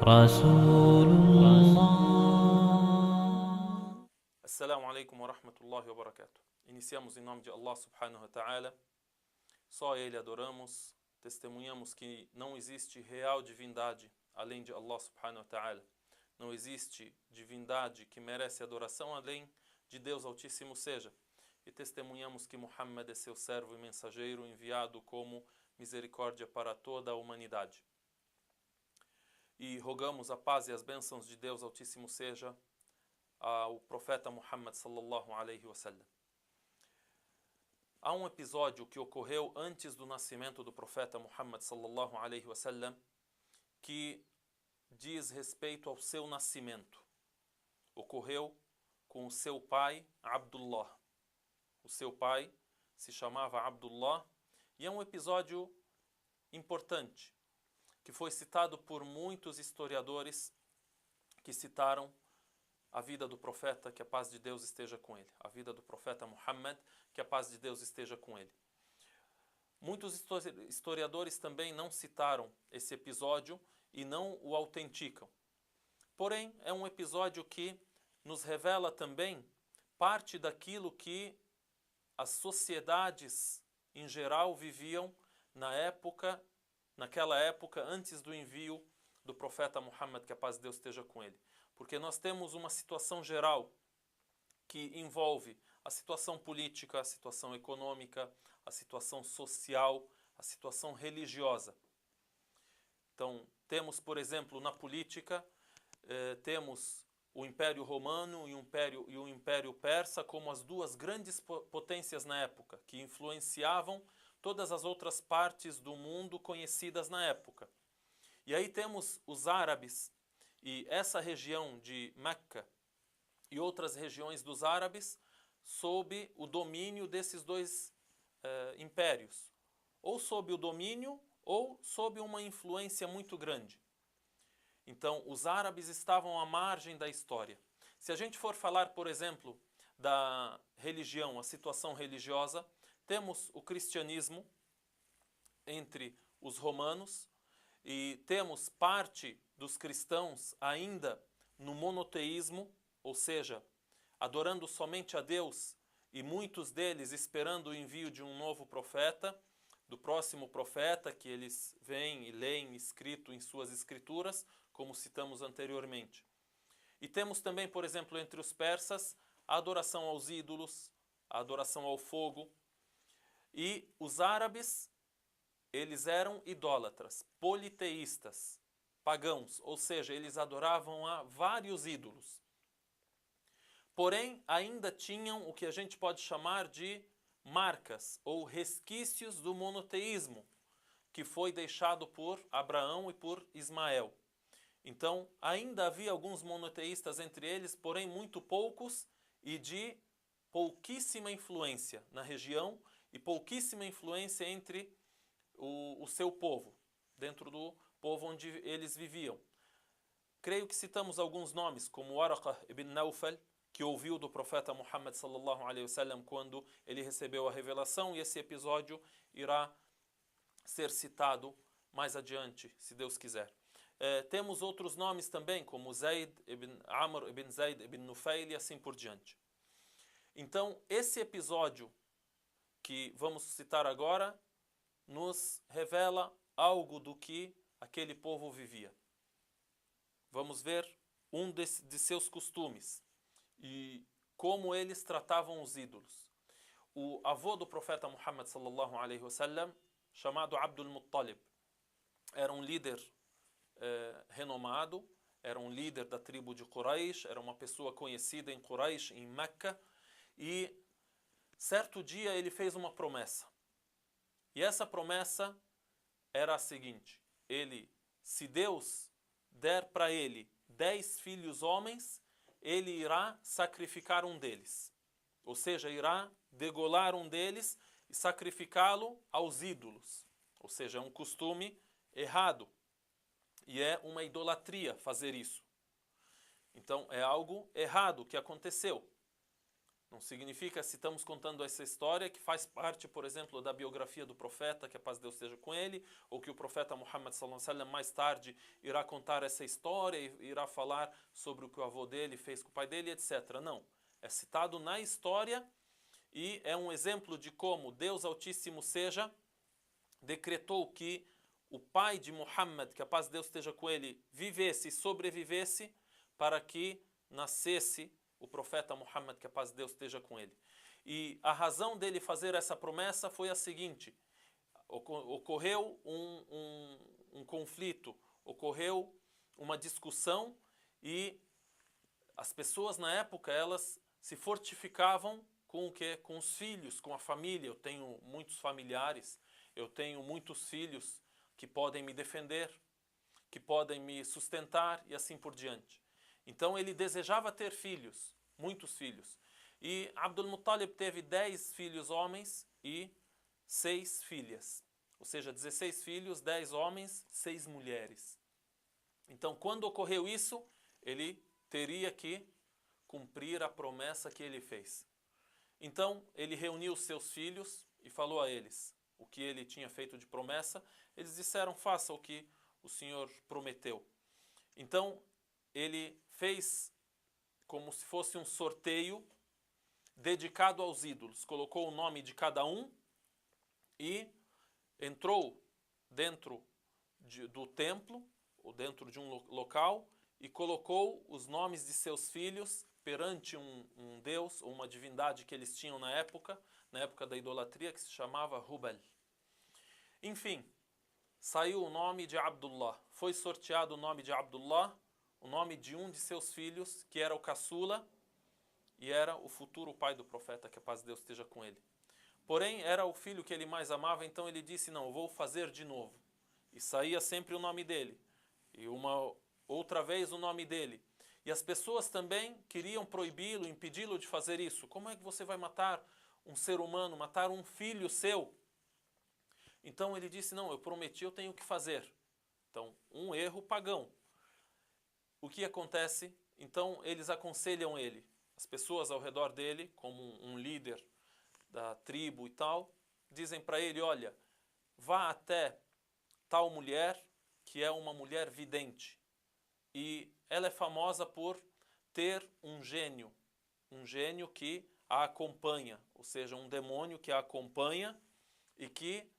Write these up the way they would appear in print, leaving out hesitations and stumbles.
رسول الله. Assalamu alaikum wa rahmatullahi wa barakatuh. Iniciamos em nome de Allah subhanahu wa ta'ala. Só a Ele adoramos. Testemunhamos que não existe real divindade além de Allah subhanahu wa ta'ala. Não existe divindade que merece adoração além de Deus Altíssimo seja. E testemunhamos que Muhammad é seu servo e mensageiro enviado como misericórdia para toda a humanidade. E rogamos a paz e as bênçãos de Deus Altíssimo seja ao profeta Muhammad sallallahu alaihi wasallam. Há um episódio que ocorreu antes do nascimento do profeta Muhammad sallallahu alaihi wasallam que diz respeito ao seu nascimento. Ocorreu com o seu pai Abdullah. O seu pai se chamava Abdullah e é um episódio importante que foi citado por muitos historiadores que citaram a vida do profeta, que a paz de Deus esteja com ele. A vida do profeta Muhammad, que a paz de Deus esteja com ele. Muitos historiadores também não citaram esse episódio e não o autenticam. Porém, é um episódio que nos revela também parte daquilo que as sociedades em geral viviam naquela época antes do envio do profeta Muhammad, que a paz de Deus esteja com ele. Porque nós temos uma situação geral que envolve a situação política, a situação econômica, a situação social, a situação religiosa. Então, temos, por exemplo, na política, temos o Império Romano e o Império Persa como as duas grandes potências na época, que influenciavam todas as outras partes do mundo conhecidas na época. E aí temos os árabes, e essa região de Meca e outras regiões dos árabes sob o domínio desses dois impérios. Ou sob o domínio ou sob uma influência muito grande. Então, os árabes estavam à margem da história. Se a gente for falar, por exemplo, da religião, a situação religiosa, temos o cristianismo entre os romanos e temos parte dos cristãos ainda no monoteísmo, ou seja, adorando somente a Deus e muitos deles esperando o envio de um novo profeta, do próximo profeta que eles veem e leem escrito em suas escrituras, como citamos anteriormente. E temos também, por exemplo, entre os persas, a adoração aos ídolos, a adoração ao fogo. E os árabes, eles eram idólatras, politeístas, pagãos, ou seja, eles adoravam a vários ídolos. Porém, ainda tinham o que a gente pode chamar de marcas ou resquícios do monoteísmo, que foi deixado por Abraão e por Ismael. Então, ainda havia alguns monoteístas entre eles, porém muito poucos e de pouquíssima influência na região e pouquíssima influência entre o seu povo, dentro do povo onde eles viviam. Creio que citamos alguns nomes, como Waraqah ibn Nawfal, que ouviu do profeta Muhammad sallallahu alaihi wasallam quando ele recebeu a revelação, e esse episódio irá ser citado mais adiante, se Deus quiser. Temos outros nomes também, como Zayd ibn Amr ibn Zayd ibn Nufail e assim por diante. Então, esse episódio que vamos citar agora nos revela algo do que aquele povo vivia. Vamos ver um de seus costumes e como eles tratavam os ídolos. O avô do profeta Muhammad sallallahu alaihi wasallam, chamado Abdul Muttalib, era um líder renomado, era um líder da tribo de Quraysh, era uma pessoa conhecida em Quraysh, em Meca, e certo dia ele fez uma promessa. E essa promessa era a seguinte: se Deus der para ele 10 filhos homens, ele irá sacrificar um deles. Ou seja, irá degolar um deles e sacrificá-lo aos ídolos. Ou seja, é um costume errado. E é uma idolatria fazer isso. Então, é algo errado que aconteceu. Não significa, se estamos contando essa história, que faz parte, por exemplo, da biografia do profeta, que a paz de Deus esteja com ele, ou que o profeta Muhammad sallallahu alaihi wasallam mais tarde irá contar essa história e irá falar sobre o que o avô dele fez com o pai dele, etc. Não. É citado na história e é um exemplo de como Deus Altíssimo seja decretou que o pai de Muhammad, que a paz de Deus esteja com ele, vivesse e sobrevivesse para que nascesse o profeta Muhammad, que a paz de Deus esteja com ele. E a razão dele fazer essa promessa foi a seguinte: ocorreu um conflito, ocorreu uma discussão e as pessoas na época, elas se fortificavam com o quê? Com os filhos, com a família. Eu tenho muitos familiares, eu tenho muitos filhos que podem me defender, que podem me sustentar e assim por diante. Então ele desejava ter filhos, muitos filhos. E Abdul Muttalib teve 10 filhos homens e 6 filhas. Ou seja, 16 filhos, 10 homens, 6 mulheres. Então quando ocorreu isso, ele teria que cumprir a promessa que ele fez. Então ele reuniu os seus filhos e falou a eles o que ele tinha feito de promessa. Eles disseram: faça o que o Senhor prometeu. Então ele fez como se fosse um sorteio dedicado aos ídolos. Colocou o nome de cada um e entrou dentro do templo, ou dentro de um local, e colocou os nomes de seus filhos perante um deus, ou uma divindade que eles tinham na época da idolatria, que se chamava Hubal. Enfim, saiu o nome de Abdullah. Foi sorteado o nome de Abdullah, o nome de um de seus filhos, que era o caçula, e era o futuro pai do profeta, que a paz de Deus esteja com ele. Porém, era o filho que ele mais amava, então ele disse: não, eu vou fazer de novo. E saía sempre o nome dele. E uma outra vez o nome dele. E as pessoas também queriam proibi-lo, impedi-lo de fazer isso. Como é que você vai matar um ser humano, matar um filho seu? Então ele disse: não, eu prometi, eu tenho que fazer. Então, um erro pagão. O que acontece? Então eles aconselham ele. As pessoas ao redor dele, como um líder da tribo e tal, dizem para ele: olha, vá até tal mulher, que é uma mulher vidente. E ela é famosa por ter um gênio que a acompanha, ou seja, um demônio que a acompanha e que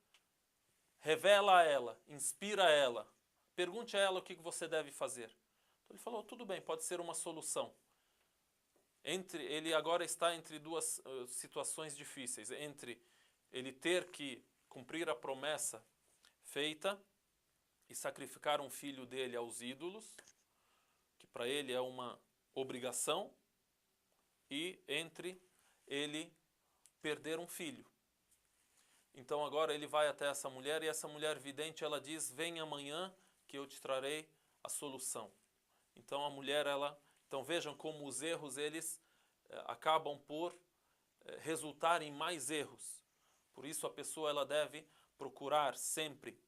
revela a ela, inspira ela. Pergunte a ela o que você deve fazer. Então ele falou: tudo bem, pode ser uma solução. Ele agora está entre duas situações difíceis, entre ele ter que cumprir a promessa feita e sacrificar um filho dele aos ídolos, que para ele é uma obrigação, e entre ele perder um filho. Então agora ele vai até essa mulher e essa mulher vidente, ela diz: vem amanhã que eu te trarei a solução. Então a mulher, então vejam como os erros eles acabam por resultar em mais erros. Por isso a pessoa ela deve procurar sempre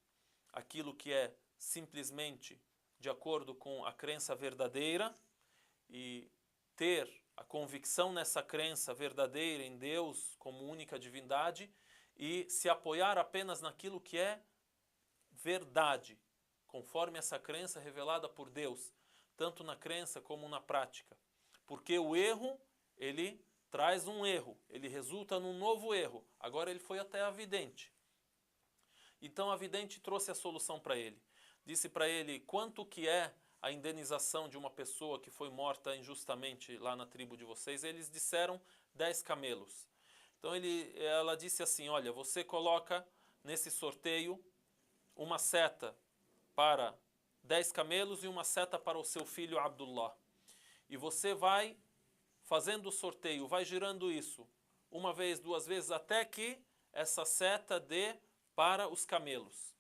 aquilo que é simplesmente de acordo com a crença verdadeira e ter a convicção nessa crença verdadeira em Deus como única divindade e se apoiar apenas naquilo que é verdade, conforme essa crença revelada por Deus, tanto na crença como na prática. Porque o erro, ele traz um erro, ele resulta num novo erro. Agora ele foi até a vidente. Então a vidente trouxe a solução para ele. Disse para ele quanto que é a indenização de uma pessoa que foi morta injustamente lá na tribo de vocês. Eles disseram 10 camelos. Então ela disse assim: olha, você coloca nesse sorteio uma seta para 10 camelos e uma seta para o seu filho Abdullah. E você vai fazendo o sorteio, vai girando isso uma vez, duas vezes, até que essa seta dê para os camelos.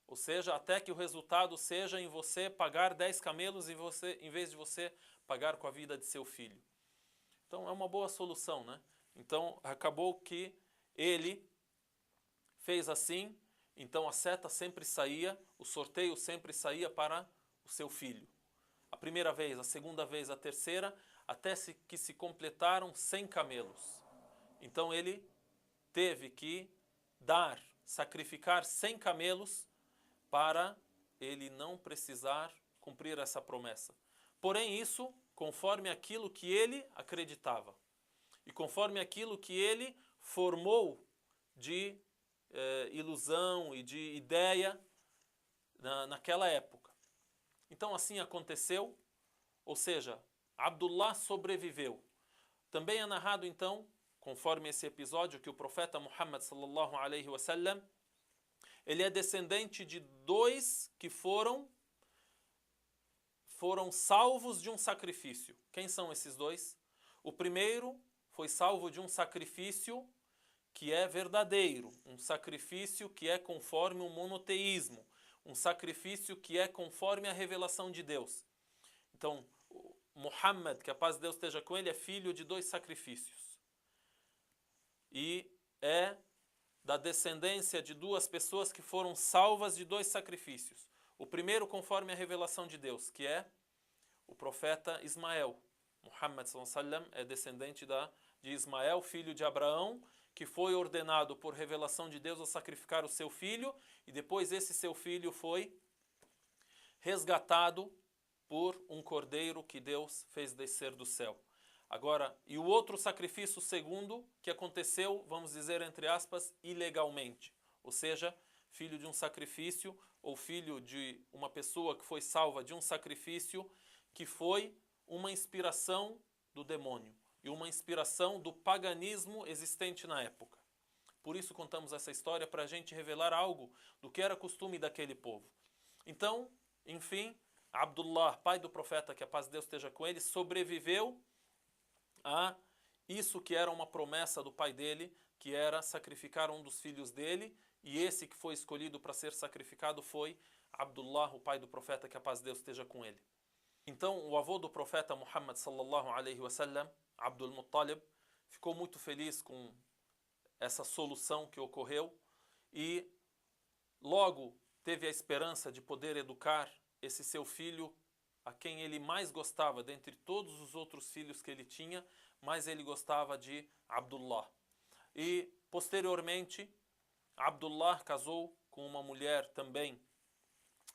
Ou seja, até que o resultado seja em você pagar 10 camelos em vez de você pagar com a vida de seu filho. Então é uma boa solução, né? Então acabou que ele fez assim, então a seta sempre saía, o sorteio sempre saía para o seu filho. A primeira vez, a segunda vez, a terceira, até que se completaram 100 camelos. Então ele teve que sacrificar 100 camelos para ele não precisar cumprir essa promessa. Porém, isso conforme aquilo que ele acreditava e conforme aquilo que ele formou de ilusão e de ideia naquela época. Então assim aconteceu, ou seja, Abdullah sobreviveu. Também é narrado então, conforme esse episódio, que o profeta Muhammad sallallahu alaihi wasallam, ele é descendente de 2 que foram salvos de um sacrifício. Quem são esses 2? O primeiro foi salvo de um sacrifício que é verdadeiro, um sacrifício que é conforme o monoteísmo, um sacrifício que é conforme a revelação de Deus. Então, Muhammad, que a paz de Deus esteja com ele, é filho de 2 sacrifícios. E é da descendência de 2 pessoas que foram salvas de 2 sacrifícios. O primeiro conforme a revelação de Deus, que é o profeta Ismael. Muhammad sallallahu alaihi wasallam é descendente de Ismael, filho de Abraão, que foi ordenado por revelação de Deus a sacrificar o seu filho, e depois esse seu filho foi resgatado por um cordeiro que Deus fez descer do céu. Agora, e o outro sacrifício segundo, que aconteceu, vamos dizer entre aspas, ilegalmente. Ou seja, filho de um sacrifício, ou filho de uma pessoa que foi salva de um sacrifício, que foi uma inspiração do demônio e uma inspiração do paganismo existente na época. Por isso contamos essa história, para a gente revelar algo do que era costume daquele povo. Então, enfim, Abdullah, pai do profeta, que a paz de Deus esteja com ele, sobreviveu a isso que era uma promessa do pai dele, que era sacrificar um dos filhos dele, e esse que foi escolhido para ser sacrificado foi Abdullah, o pai do profeta, que a paz de Deus esteja com ele. Então, o avô do profeta Muhammad sallallahu alaihi wasallam, Abdul Muttalib, ficou muito feliz com essa solução que ocorreu e logo teve a esperança de poder educar esse seu filho, a quem ele mais gostava, dentre todos os outros filhos que ele tinha, mas ele gostava de Abdullah. E, posteriormente, Abdullah casou com uma mulher também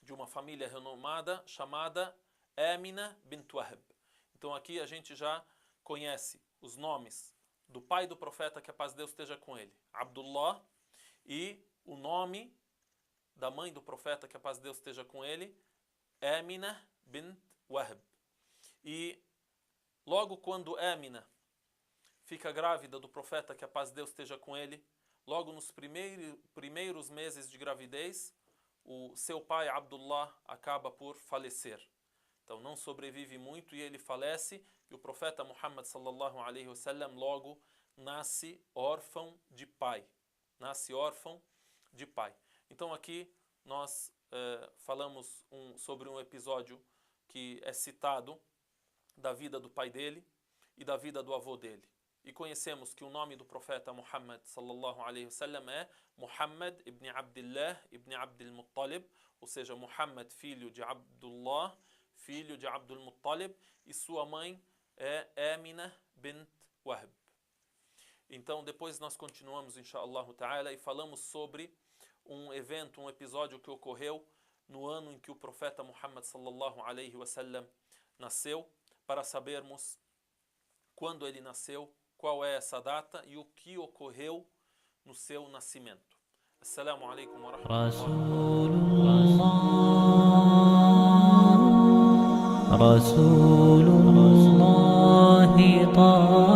de uma família renomada, chamada Amina bint Wahb. Então aqui a gente já conhece os nomes do pai do profeta, que a paz de Deus esteja com ele, Abdullah, e o nome da mãe do profeta, que a paz de Deus esteja com ele, Amina bint Wahb. E logo quando Amina fica grávida do profeta, que a paz de Deus esteja com ele, logo nos primeiros meses de gravidez, o seu pai Abdullah acaba por falecer. Então não sobrevive muito e ele falece, e o profeta Muhammad sallallahu alaihi wasallam logo nasce órfão de pai. Nasce órfão de pai. Então aqui nós falamos sobre um episódio que é citado da vida do pai dele e da vida do avô dele. E conhecemos que o nome do profeta Muhammad sallallahu alaihi wasallam é Muhammad ibn Abdullah ibn Abdul Muttalib, ou seja, Muhammad, filho de Abdullah, filho de Abdul Muttalib, e sua mãe é Amina bint Wahb. Então depois nós continuamos, inshallah ta'ala, e falamos sobre um evento, um episódio que ocorreu no ano em que o profeta Muhammad sallallahu alaihi wasallam nasceu, para sabermos quando ele nasceu, qual é essa data e o que ocorreu no seu nascimento. Assalamu alaikum wa rahmatullahi wa barakatuh.